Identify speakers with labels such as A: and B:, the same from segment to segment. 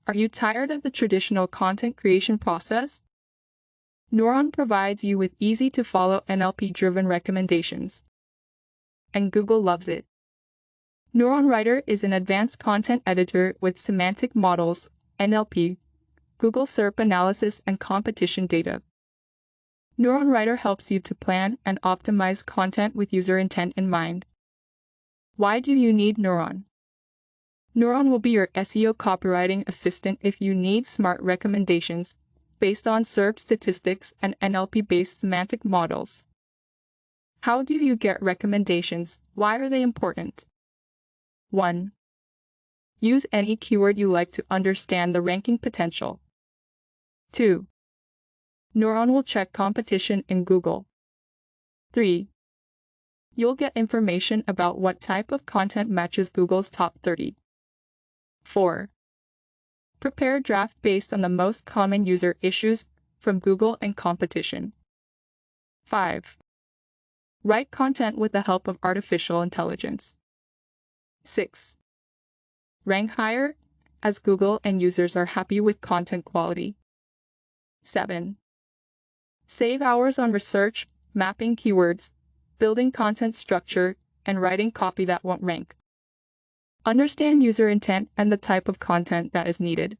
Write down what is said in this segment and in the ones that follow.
A: Are you tired of the traditional content creation process? Neuron provides you with easy-to-follow NLP-driven recommendations. And Google loves it. NeuronWriter is an advanced content editor with semantic models, NLP, Google SERP analysis, and competition data. NeuronWriter helps you to plan and optimize content with user intent in mind. Why do you need Neuron? Neuron will be your SEO copywriting assistant if you need smart recommendations based on SERP statistics and NLP-based semantic models. How do you get recommendations? Why are they important? 1. Use any keyword you like to understand the ranking potential. 2. Neuron will check competition in Google. 3. You'll get information about what type of content matches Google's top 30. 4. Prepare a draft based on the most common user issues from Google and competition. 5. Write content with the help of artificial intelligence. 6. Rank higher, as Google and users are happy with content quality. 7. Save hours on research, mapping keywords, building content structure, and writing copy that won't rank. Understand user intent and the type of content that is needed.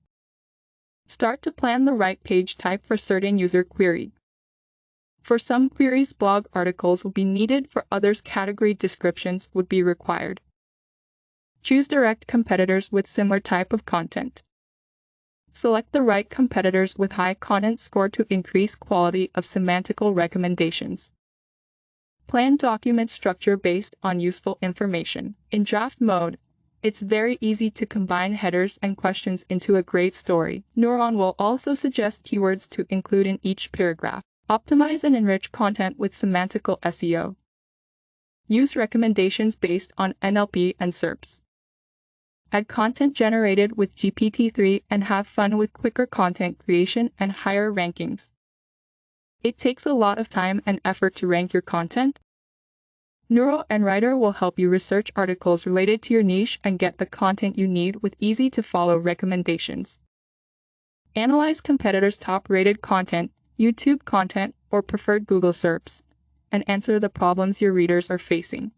A: Start to plan the right page type for certain user query. For some queries, blog articles will be needed. For others, category descriptions would be required. Choose direct competitors with similar type of content. Select the right competitors with high content score to increase quality of semantical recommendations. Plan document structure based on useful information. In draft mode, it's very easy to combine headers and questions into a great story. Neuron will also suggest keywords to include in each paragraph. Optimize and enrich content with semantical SEO. Use recommendations based on NLP and SERPs. Add content generated with GPT-3 and have fun with quicker content creation and higher rankings. It takes a lot of time and effort to rank your content. NeuronWriter will help you research articles related to your niche and get the content you need with easy-to-follow recommendations. Analyze competitors' top-rated content, YouTube content, or preferred Google SERPs, and answer the problems your readers are facing.